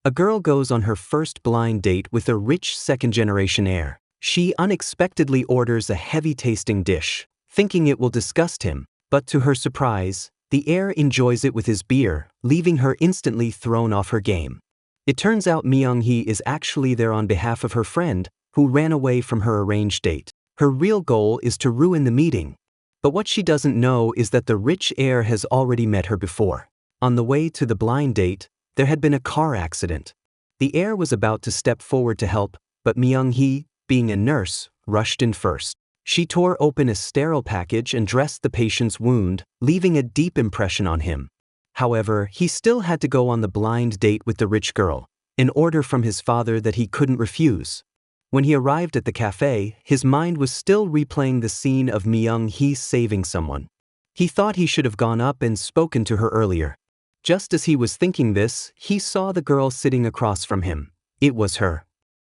A girl goes on her first blind date with a rich second-generation heir. She unexpectedly orders a heavy-tasting dish, thinking it will disgust him, but to her surprise, the heir enjoys it with his beer, leaving her instantly thrown off her game. It turns out Myung-hee is actually there on behalf of her friend, who ran away from her arranged date. Her real goal is to ruin the meeting. But what she doesn't know is that the rich heir has already met her before. On the way to the blind date, there had been a car accident. The heir was about to step forward to help, but Myung-hee, being a nurse, rushed in first. She tore open a sterile package and dressed the patient's wound, leaving a deep impression on him. However, he still had to go on the blind date with the rich girl, an order from his father that he couldn't refuse. When he arrived at the cafe, his mind was still replaying the scene of Myung-hee saving someone. He thought he should have gone up and spoken to her earlier. Just as he was thinking this, he saw the girl sitting across from him. It was her.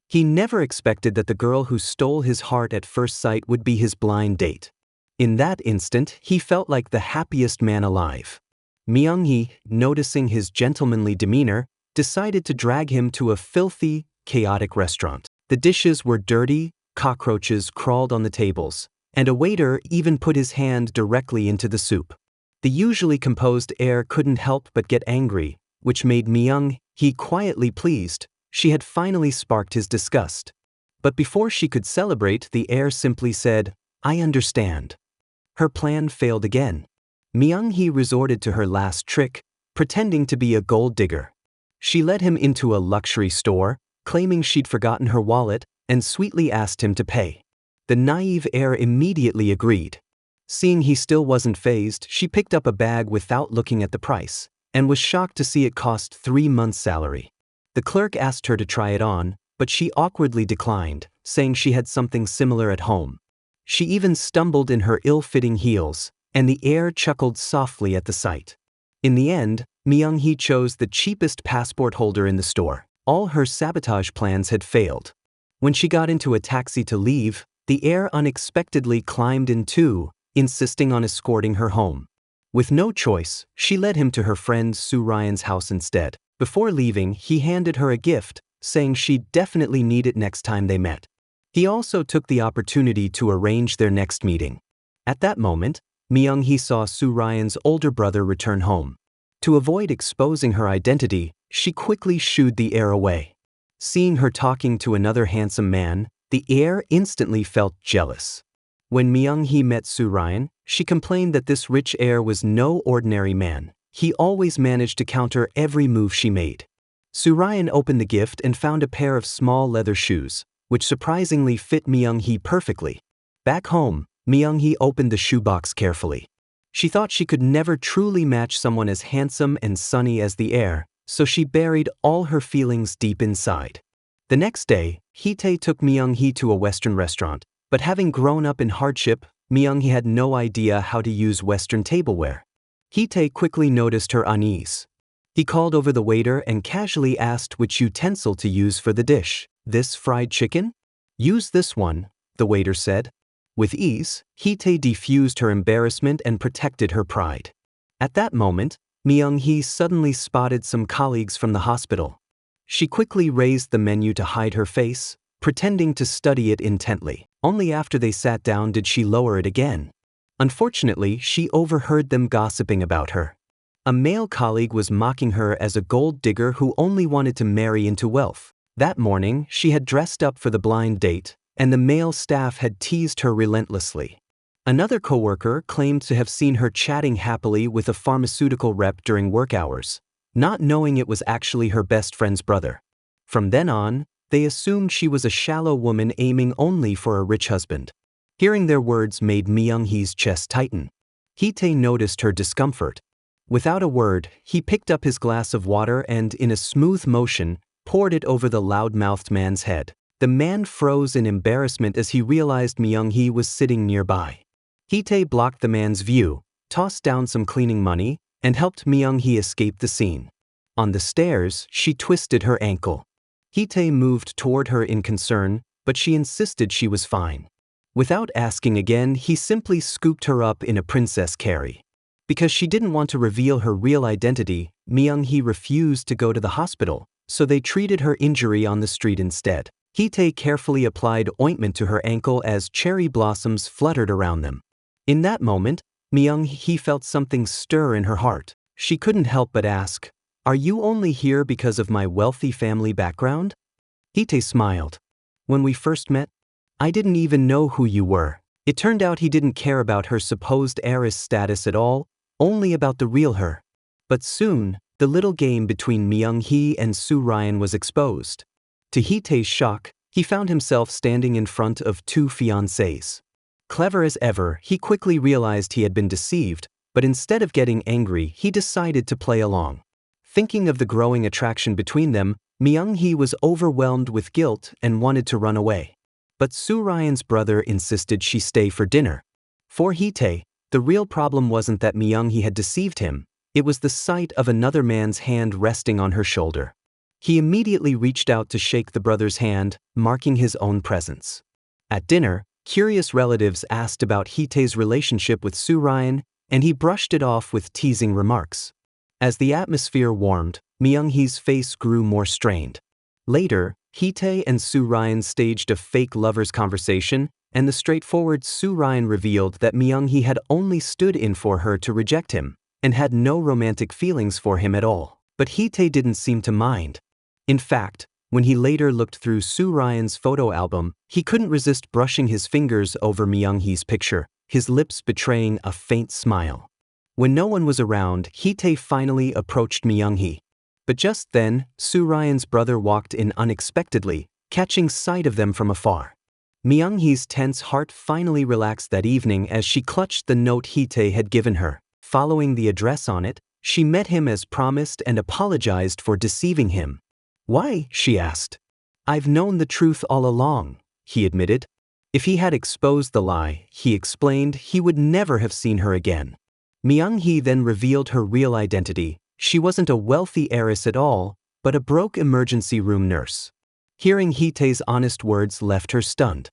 He never expected that the girl who stole his heart at first sight would be his blind date. In that instant, he felt like the happiest man alive. Myung-hee, noticing his gentlemanly demeanor, decided to drag him to a filthy, chaotic restaurant. The dishes were dirty, cockroaches crawled on the tables, and a waiter even put his hand directly into the soup. The usually composed heir couldn't help but get angry, which made Myung-hee quietly pleased. She had finally sparked his disgust. But before she could celebrate, the heir simply said, "I understand." Her plan failed again. Myung-hee resorted to her last trick, pretending to be a gold digger. She led him into a luxury store, claiming she'd forgotten her wallet, and sweetly asked him to pay. The naive heir immediately agreed. Seeing he still wasn't fazed, she picked up a bag without looking at the price, and was shocked to see it cost 3 months' salary. The clerk asked her to try it on, but she awkwardly declined, saying she had something similar at home. She even stumbled in her ill-fitting heels, and the heir chuckled softly at the sight. In the end, Myung-hee chose the cheapest passport holder in the store. All her sabotage plans had failed. When she got into a taxi to leave, the heir unexpectedly climbed in too, insisting on escorting her home. With no choice, she led him to her friend Soo Ryan's house instead. Before leaving, he handed her a gift, saying she'd definitely need it next time they met. He also took the opportunity to arrange their next meeting. At that moment, Myung-hee saw Soo Ryan's older brother return home. To avoid exposing her identity, she quickly shooed the heir away. Seeing her talking to another handsome man, the heir instantly felt jealous. When Myung-hee met Soo Ryan, she complained that this rich heir was no ordinary man. He always managed to counter every move she made. Soo Ryan opened the gift and found a pair of small leather shoes, which surprisingly fit Myung-hee perfectly. Back home, Myung-hee opened the shoebox carefully. She thought she could never truly match someone as handsome and sunny as the heir, so she buried all her feelings deep inside. The next day, Hee-tae took Myung-hee to a Western restaurant, but having grown up in hardship, Myung-hee had no idea how to use Western tableware. Hee-tae quickly noticed her unease. He called over the waiter and casually asked which utensil to use for the dish. "This fried chicken?" "Use this one," the waiter said. With ease, Hee-tae diffused her embarrassment and protected her pride. At that moment, Myung-hee suddenly spotted some colleagues from the hospital. She quickly raised the menu to hide her face, pretending to study it intently. Only after they sat down did she lower it again. Unfortunately, she overheard them gossiping about her. A male colleague was mocking her as a gold digger who only wanted to marry into wealth. That morning, she had dressed up for the blind date, and the male staff had teased her relentlessly. Another coworker claimed to have seen her chatting happily with a pharmaceutical rep during work hours, not knowing it was actually her best friend's brother. From then on, they assumed she was a shallow woman aiming only for a rich husband. Hearing their words made Myung-hee's chest tighten. Hee-tae noticed her discomfort. Without a word, he picked up his glass of water and, in a smooth motion, poured it over the loud-mouthed man's head. The man froze in embarrassment as he realized Myung-hee was sitting nearby. Hee-tae blocked the man's view, tossed down some cleaning money, and helped Myung-hee escape the scene. On the stairs, she twisted her ankle. Hee-tae moved toward her in concern, but she insisted she was fine. Without asking again, he simply scooped her up in a princess carry. Because she didn't want to reveal her real identity, Myung-hee refused to go to the hospital, so they treated her injury on the street instead. Hitae carefully applied ointment to her ankle as cherry blossoms fluttered around them. In that moment, Myung-hee felt something stir in her heart. She couldn't help but ask, "Are you only here because of my wealthy family background?" Hitae smiled. "When we first met, I didn't even know who you were." It turned out he didn't care about her supposed heiress status at all, only about the real her. But soon, the little game between Myung-hee and Soo Ryan was exposed. To Hitae's shock, he found himself standing in front of two fiancées. Clever as ever, he quickly realized he had been deceived, but instead of getting angry, he decided to play along. Thinking of the growing attraction between them, Myung-hee was overwhelmed with guilt and wanted to run away. But Soo Ryan's brother insisted she stay for dinner. For Hitae, the real problem wasn't that Myung-hee had deceived him, it was the sight of another man's hand resting on her shoulder. He immediately reached out to shake the brother's hand, marking his own presence. At dinner, curious relatives asked about Hitae's relationship with Soo Ryan, and he brushed it off with teasing remarks. As the atmosphere warmed, Myung-hee's face grew more strained. Later, Hitae and Soo Ryan staged a fake lovers' conversation, and the straightforward Soo Ryan revealed that Myung-hee had only stood in for her to reject him, and had no romantic feelings for him at all. But Hitae didn't seem to mind. In fact, when he later looked through Soo Ryan's photo album, he couldn't resist brushing his fingers over Myung-hee's picture, his lips betraying a faint smile. When no one was around, Hitae finally approached Myung-hee. But just then, Soo Ryan's brother walked in unexpectedly, catching sight of them from afar. Myung-hee's tense heart finally relaxed that evening as she clutched the note Hitae had given her. Following the address on it, she met him as promised and apologized for deceiving him. "Why?" she asked. "I've known the truth all along," he admitted. If he had exposed the lie, he explained, he would never have seen her again. Myung-hee then revealed her real identity. She wasn't a wealthy heiress at all, but a broke emergency room nurse. Hearing Hitae's honest words left her stunned.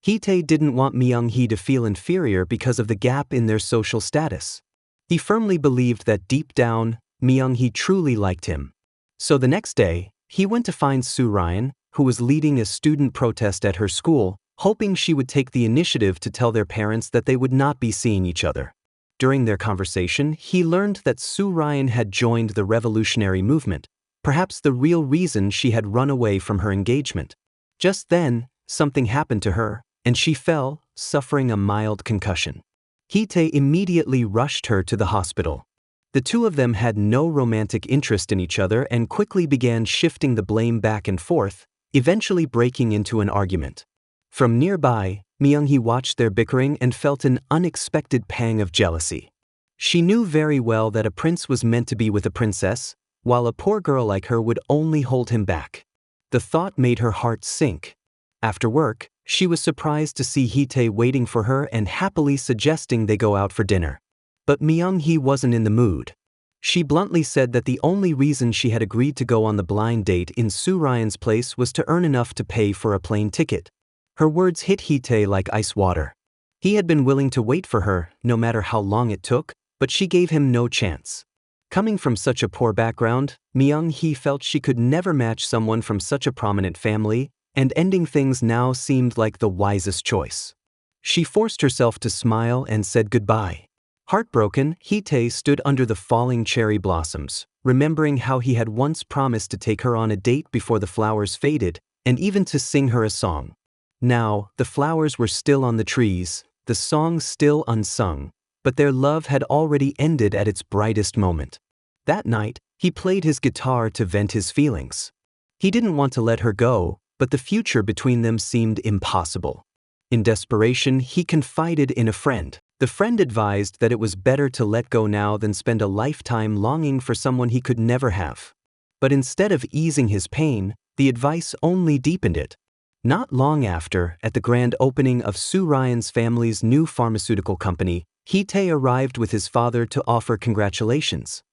Hitae didn't want Myung-hee to feel inferior because of the gap in their social status. He firmly believed that deep down, Myung-hee truly liked him. So the next day, he went to find Soo Ryan, who was leading a student protest at her school, hoping she would take the initiative to tell their parents that they would not be seeing each other. During their conversation, he learned that Soo Ryan had joined the revolutionary movement, perhaps the real reason she had run away from her engagement. Just then, something happened to her, and she fell, suffering a mild concussion. Hitae immediately rushed her to the hospital. The two of them had no romantic interest in each other and quickly began shifting the blame back and forth, eventually breaking into an argument. From nearby, Myung-hee watched their bickering and felt an unexpected pang of jealousy. She knew very well that a prince was meant to be with a princess, while a poor girl like her would only hold him back. The thought made her heart sink. After work, she was surprised to see Hitae waiting for her and happily suggesting they go out for dinner. But Myung-hee wasn't in the mood. She bluntly said that the only reason she had agreed to go on the blind date in Soo Ryan's place was to earn enough to pay for a plane ticket. Her words hit Hitae like ice water. He had been willing to wait for her, no matter how long it took, but she gave him no chance. Coming from such a poor background, Myung-hee felt she could never match someone from such a prominent family, and ending things now seemed like the wisest choice. She forced herself to smile and said goodbye. Heartbroken, Hitae stood under the falling cherry blossoms, remembering how he had once promised to take her on a date before the flowers faded, and even to sing her a song. Now, the flowers were still on the trees, the song still unsung, but their love had already ended at its brightest moment. That night, he played his guitar to vent his feelings. He didn't want to let her go, but the future between them seemed impossible. In desperation, he confided in a friend. The friend advised that it was better to let go now than spend a lifetime longing for someone he could never have. But instead of easing his pain, the advice only deepened it. Not long after, at the grand opening of Soo Ryan's family's new pharmaceutical company, Hitae arrived with his father to offer congratulations.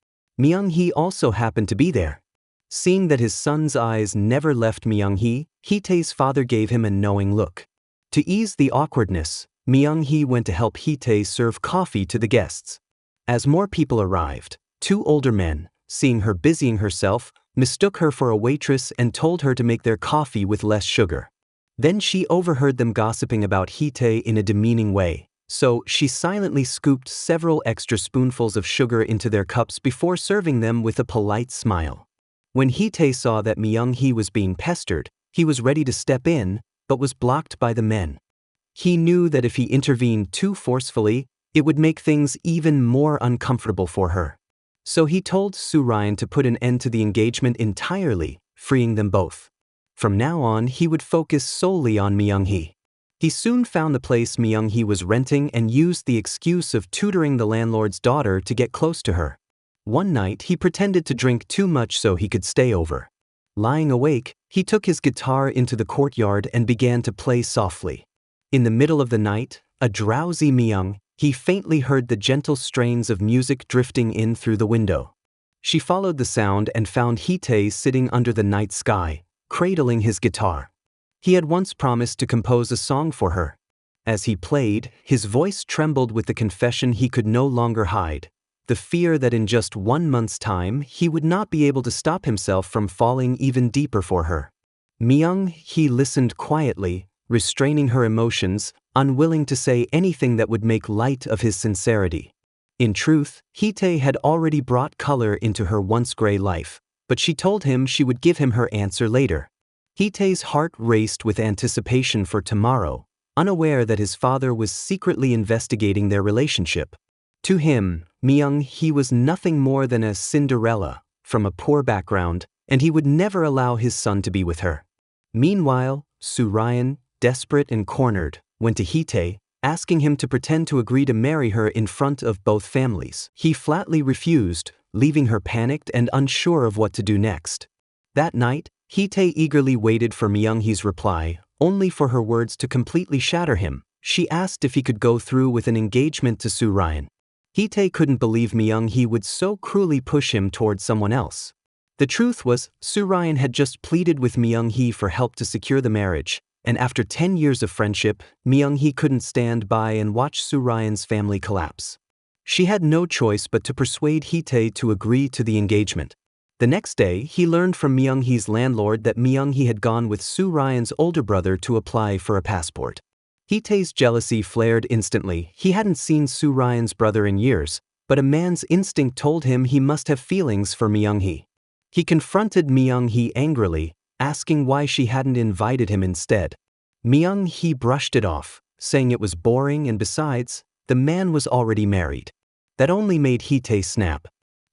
Myung-hee also happened to be there. Seeing that his son's eyes never left Myung-hee, Hitae's father gave him a knowing look. To ease the awkwardness, Myung-hee went to help Hitae serve coffee to the guests. As more people arrived, two older men, seeing her busying herself, mistook her for a waitress and told her to make their coffee with less sugar. Then she overheard them gossiping about Hite in a demeaning way, so she silently scooped several extra spoonfuls of sugar into their cups before serving them with a polite smile. When Hite saw that Myung-hee was being pestered, he was ready to step in, but was blocked by the men. He knew that if he intervened too forcefully, it would make things even more uncomfortable for her. So he told Soo-ryan to put an end to the engagement entirely, freeing them both. From now on, he would focus solely on Myung-hee. He soon found the place Myung-hee was renting and used the excuse of tutoring the landlord's daughter to get close to her. One night, he pretended to drink too much so he could stay over. Lying awake, he took his guitar into the courtyard and began to play softly. In the middle of the night, a drowsy Myung-hee faintly heard the gentle strains of music drifting in through the window. She followed the sound and found Hite sitting under the night sky, cradling his guitar. He had once promised to compose a song for her. As he played, his voice trembled with the confession he could no longer hide, the fear that in just 1 month's time he would not be able to stop himself from falling even deeper for her. Myung-hee listened quietly, restraining her emotions, unwilling to say anything that would make light of his sincerity. In truth, Hite had already brought color into her once gray life, but she told him she would give him her answer later. Hite's heart raced with anticipation for tomorrow, unaware that his father was secretly investigating their relationship. To him, Myung-hee was nothing more than a Cinderella, from a poor background, and he would never allow his son to be with her. Meanwhile, Soo-ryan, desperate and cornered, went to Hite, asking him to pretend to agree to marry her in front of both families. He flatly refused, leaving her panicked and unsure of what to do next. That night, Hite eagerly waited for Myung-hee's reply, only for her words to completely shatter him. She asked if he could go through with an engagement to Soo-ryan. Hite couldn't believe Myung-hee would so cruelly push him towards someone else. The truth was, Soo-ryan had just pleaded with Myung-hee for help to secure the marriage, and after 10 years of friendship, Myung-hee couldn't stand by and watch Soo-ryan's family collapse. She had no choice but to persuade Hite to agree to the engagement. The next day, he learned from Myung-hee's landlord that Myung-hee had gone with Soo-ryan's older brother to apply for a passport. Hite's jealousy flared instantly. He hadn't seen Soo-ryan's brother in years, but a man's instinct told him he must have feelings for Myung-hee. He confronted Myung-hee angrily, asking why she hadn't invited him instead. Myung-hee brushed it off, saying it was boring and besides, the man was already married. That only made Hite snap.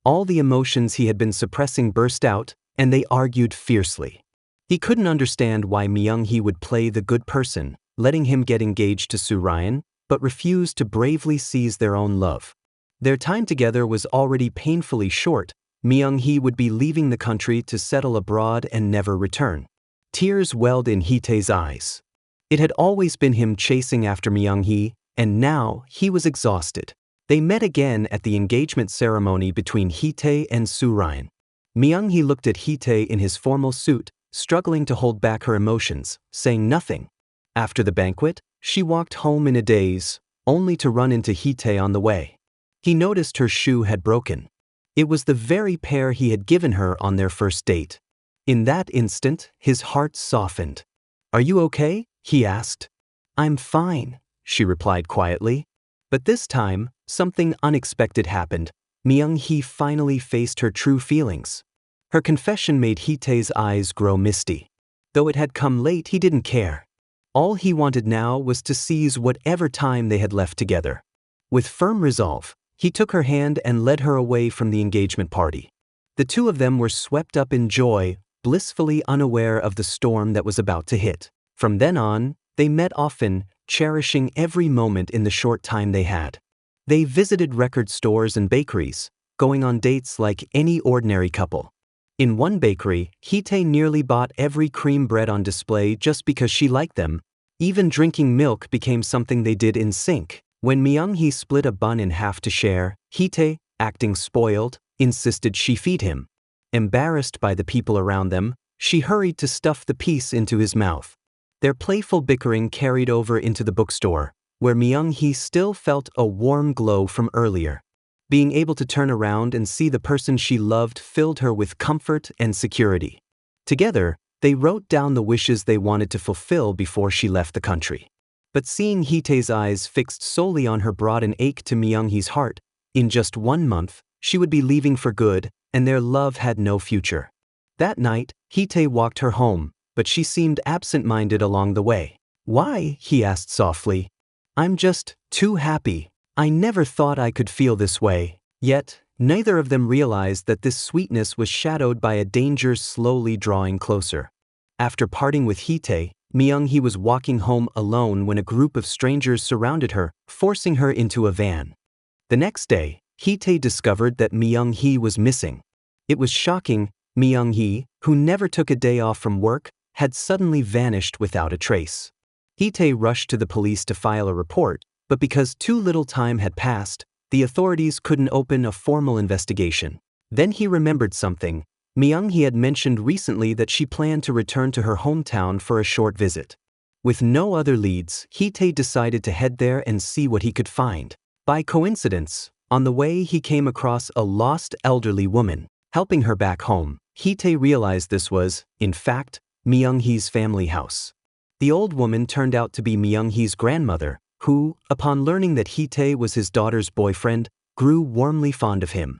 All the emotions he had been suppressing burst out, and they argued fiercely. He couldn't understand why Myung-hee would play the good person, letting him get engaged to Soo-ryan, but refused to bravely seize their own love. Their time together was already painfully short. Myung-hee would be leaving the country to settle abroad and never return. Tears welled in Hite's eyes. It had always been him chasing after Myung-hee, and now he was exhausted. They met again at the engagement ceremony between Hite and Soo-ryan. Myung-hee looked at Hite in his formal suit, struggling to hold back her emotions, saying nothing. After the banquet, she walked home in a daze, only to run into Hite on the way. He noticed her shoe had broken. It was the very pair he had given her on their first date. In that instant, his heart softened. "Are you okay?" he asked. "I'm fine," she replied quietly. But this time, something unexpected happened. Myung-hee finally faced her true feelings. Her confession made Hite's eyes grow misty. Though it had come late, he didn't care. All he wanted now was to seize whatever time they had left together. With firm resolve, he took her hand and led her away from the engagement party. The two of them were swept up in joy, blissfully unaware of the storm that was about to hit. From then on, they met often, cherishing every moment in the short time they had. They visited record stores and bakeries, going on dates like any ordinary couple. In one bakery, Hite nearly bought every cream bread on display just because she liked them. Even drinking milk became something they did in sync. When Myung-hee split a bun in half to share, Hite, acting spoiled, insisted she feed him. Embarrassed by the people around them, she hurried to stuff the piece into his mouth. Their playful bickering carried over into the bookstore, where Myung-hee still felt a warm glow from earlier. Being able to turn around and see the person she loved filled her with comfort and security. Together, they wrote down the wishes they wanted to fulfill before she left the country. But seeing Hitae's eyes fixed solely on her brought an ache to Myung-hee's heart. In just 1 month, she would be leaving for good, and their love had no future. That night, Hitae walked her home, but she seemed absent-minded along the way. "Why?" he asked softly. "I'm just too happy. I never thought I could feel this way." Yet, neither of them realized that this sweetness was shadowed by a danger slowly drawing closer. After parting with Hitae, Myung-hee was walking home alone when a group of strangers surrounded her, forcing her into a van. The next day, Hitae discovered that Myung-hee was missing. It was shocking. Myung-hee, who never took a day off from work, had suddenly vanished without a trace. Hitae rushed to the police to file a report, but because too little time had passed, the authorities couldn't open a formal investigation. Then he remembered something. Myung-hee had mentioned recently that she planned to return to her hometown for a short visit. With no other leads, Hitae decided to head there and see what he could find. By coincidence, on the way he came across a lost elderly woman. Helping her back home, Hitae realized this was, in fact, Myung-hee's family house. The old woman turned out to be Myung-hee's grandmother, who, upon learning that Hitae was his daughter's boyfriend, grew warmly fond of him.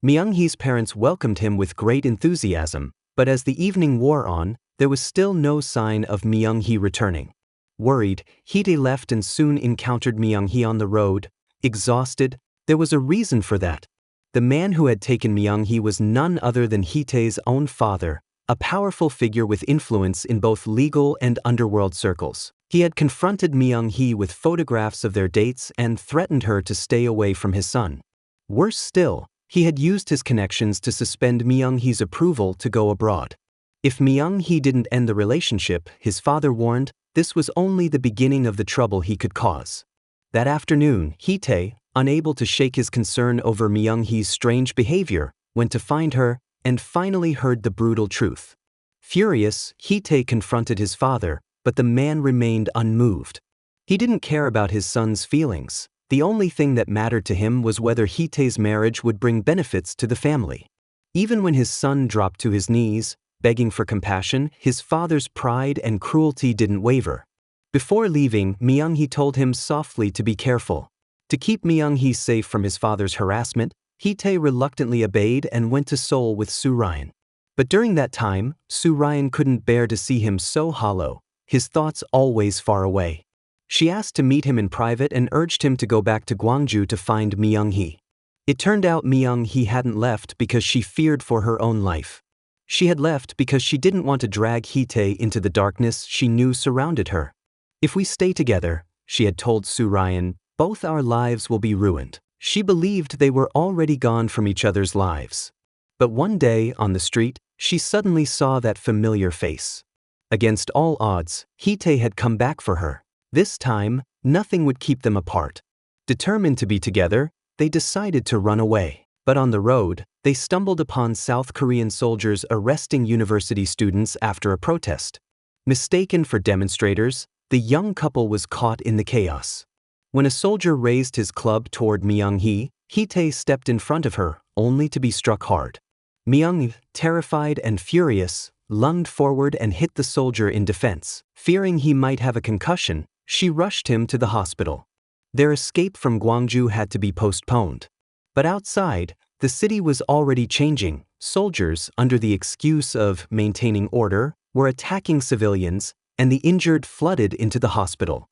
Myung-hee's parents welcomed him with great enthusiasm, but as the evening wore on, there was still no sign of Myung-hee returning. Worried, Hitae left and soon encountered Myung-hee on the road. Exhausted, there was a reason for that. The man who had taken Myung-hee was none other than Hitae's own father, a powerful figure with influence in both legal and underworld circles. He had confronted Myung-hee with photographs of their dates and threatened her to stay away from his son. Worse still, he had used his connections to suspend Myung-hee's approval to go abroad. If Myung-hee didn't end the relationship, his father warned, this was only the beginning of the trouble he could cause. That afternoon, Hitae, unable to shake his concern over Myung-hee's strange behavior, went to find her and finally heard the brutal truth. Furious, Hitae confronted his father, but the man remained unmoved. He didn't care about his son's feelings. The only thing that mattered to him was whether Hitae's marriage would bring benefits to the family. Even when his son dropped to his knees, begging for compassion, his father's pride and cruelty didn't waver. Before leaving, Myung-hee told him softly to be careful. To keep Myung-hee safe from his father's harassment, Hitae reluctantly obeyed and went to Seoul with Soo-ryan. But during that time, Soo-ryan couldn't bear to see him so hollow, his thoughts always far away. She asked to meet him in private and urged him to go back to Gwangju to find Myung-hee. It turned out Myung-hee hadn't left because she feared for her own life. She had left because she didn't want to drag Hitae into the darkness she knew surrounded her. "If we stay together," she had told Soo-ryan, "both our lives will be ruined." She believed they were already gone from each other's lives. But one day, on the street, she suddenly saw that familiar face. Against all odds, Hitae had come back for her. This time, nothing would keep them apart. Determined to be together, they decided to run away. But on the road, they stumbled upon South Korean soldiers arresting university students after a protest. Mistaken for demonstrators, the young couple was caught in the chaos. When a soldier raised his club toward Myung-hee, Hitae stepped in front of her, only to be struck hard. Myung-hee, terrified and furious, lunged forward and hit the soldier in defense. Fearing he might have a concussion, she rushed him to the hospital. Their escape from Gwangju had to be postponed. But outside, the city was already changing. Soldiers, under the excuse of maintaining order, were attacking civilians, and the injured flooded into the hospital.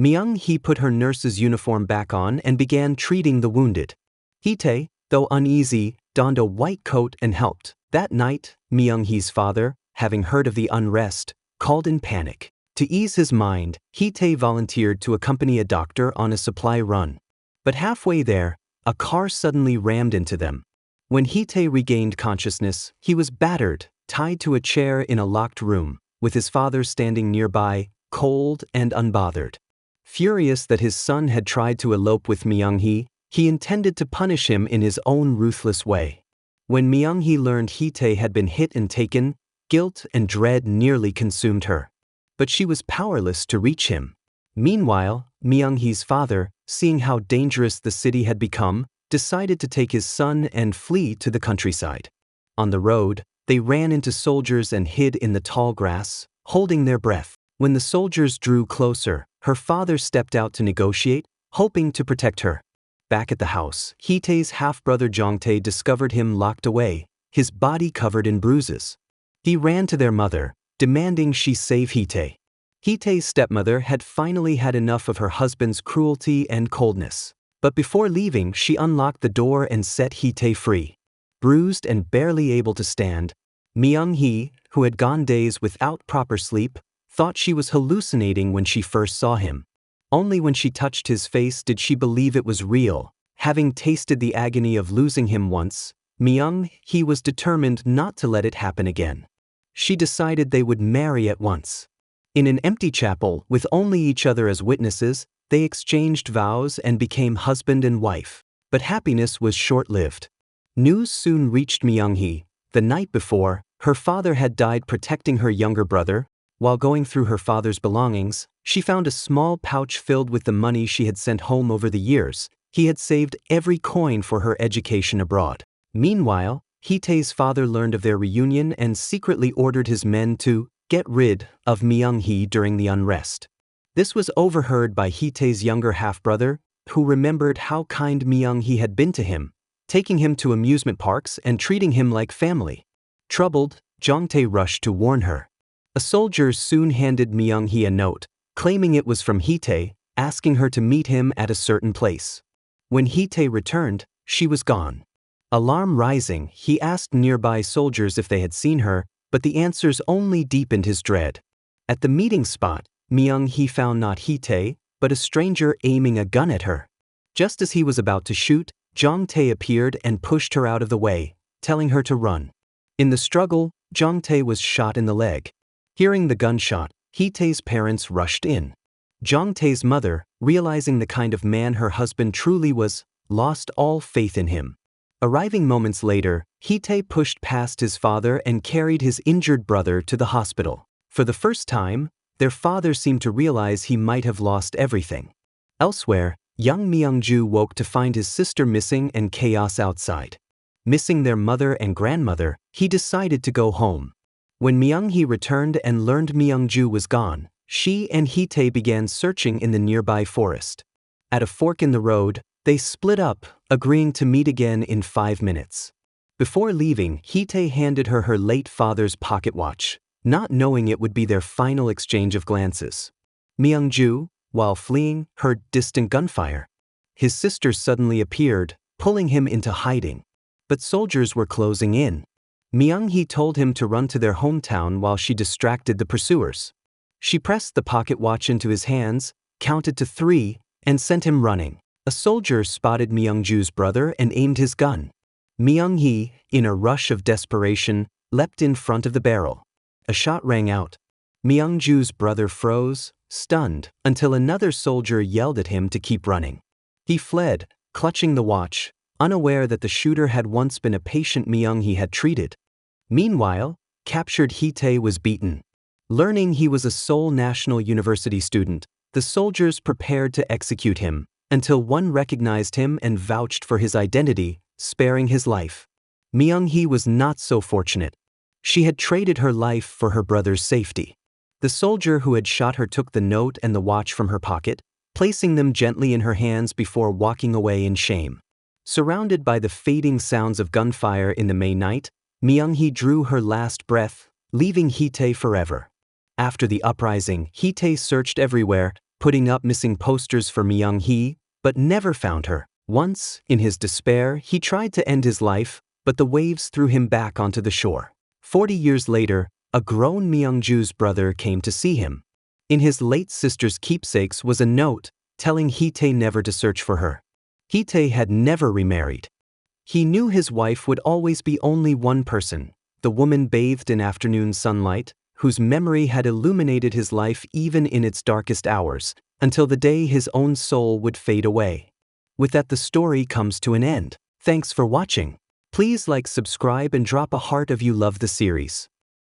Myung-hee put her nurse's uniform back on and began treating the wounded. Hitae, though uneasy, donned a white coat and helped. That night, Myung-hee's father, having heard of the unrest, called in panic. To ease his mind, Hitae volunteered to accompany a doctor on a supply run. But halfway there, a car suddenly rammed into them. When Hitae regained consciousness, he was battered, tied to a chair in a locked room, with his father standing nearby, cold and unbothered. Furious that his son had tried to elope with Myung-hee, he intended to punish him in his own ruthless way. When Myung-hee learned Hitae had been hit and taken, guilt and dread nearly consumed her. But she was powerless to reach him. Meanwhile, Myung-hee's father, seeing how dangerous the city had become, decided to take his son and flee to the countryside. On the road, they ran into soldiers and hid in the tall grass, holding their breath. When the soldiers drew closer, her father stepped out to negotiate, hoping to protect her. Back at the house, Hitae's half-brother Jongtae discovered him locked away, his body covered in bruises. He ran to their mother, demanding she save Hitae. Hitae's stepmother had finally had enough of her husband's cruelty and coldness. But before leaving, she unlocked the door and set Hitae free. Bruised and barely able to stand, Myung-hee, who had gone days without proper sleep, thought she was hallucinating when she first saw him. Only when she touched his face did she believe it was real. Having tasted the agony of losing him once, Myung-hee was determined not to let it happen again. She decided they would marry at once. In an empty chapel, with only each other as witnesses, they exchanged vows and became husband and wife. But happiness was short-lived. News soon reached Myung-hee. The night before, her father had died protecting her younger brother. While going through her father's belongings, she found a small pouch filled with the money she had sent home over the years. He had saved every coin for her education abroad. Meanwhile, Hitae's father learned of their reunion and secretly ordered his men to get rid of Myung-hee during the unrest. This was overheard by Hitae's younger half-brother, who remembered how kind Myung-hee had been to him, taking him to amusement parks and treating him like family. Troubled, Jongtae rushed to warn her. A soldier soon handed Myung-hee a note, claiming it was from Hitae, asking her to meet him at a certain place. When Hitae returned, she was gone. Alarm rising, he asked nearby soldiers if they had seen her, but the answers only deepened his dread. At the meeting spot, Myung-hee found not Hitae, but a stranger aiming a gun at her. Just as he was about to shoot, Jongtae appeared and pushed her out of the way, telling her to run. In the struggle, Jongtae was shot in the leg. Hearing the gunshot, Hitae's parents rushed in. Jongtae's mother, realizing the kind of man her husband truly was, lost all faith in him. Arriving moments later, Hitae pushed past his father and carried his injured brother to the hospital. For the first time, their father seemed to realize he might have lost everything. Elsewhere, young Myung-ju woke to find his sister missing and chaos outside. Missing their mother and grandmother, he decided to go home. When Myung-hee returned and learned Myung-ju was gone, she and Hitae began searching in the nearby forest. At a fork in the road, they split up, agreeing to meet again in 5 minutes. Before leaving, Hitae handed her her late father's pocket watch, not knowing it would be their final exchange of glances. Myung-ju, while fleeing, heard distant gunfire. His sister suddenly appeared, pulling him into hiding. But soldiers were closing in. Myung-hee told him to run to their hometown while she distracted the pursuers. She pressed the pocket watch into his hands, counted to 3, and sent him running. A soldier spotted Myung-ju's brother and aimed his gun. Myung-hee, in a rush of desperation, leapt in front of the barrel. A shot rang out. Myung-ju's brother froze, stunned, until another soldier yelled at him to keep running. He fled, clutching the watch, unaware that the shooter had once been a patient Myung-hee had treated. Meanwhile, captured Hitae was beaten. Learning he was a Seoul National University student, the soldiers prepared to execute him, until one recognized him and vouched for his identity, sparing his life. Myung-hee was not so fortunate. She had traded her life for her brother's safety. The soldier who had shot her took the note and the watch from her pocket, placing them gently in her hands before walking away in shame. Surrounded by the fading sounds of gunfire in the May night, Myung-hee drew her last breath, leaving Hitae forever. After the uprising, Hitae searched everywhere, putting up missing posters for Myung-hee, but never found her. Once, in his despair, he tried to end his life, but the waves threw him back onto the shore. 40 years later, a grown Myung-ju's brother came to see him. In his late sister's keepsakes was a note, telling Hitae never to search for her. Hitae had never remarried. He knew his wife would always be only one person, the woman bathed in afternoon sunlight, whose memory had illuminated his life even in its darkest hours, until the day his own soul would fade away. With that, the story comes to an end. Thanks for watching. Please like, subscribe, and drop a heart if you love the series.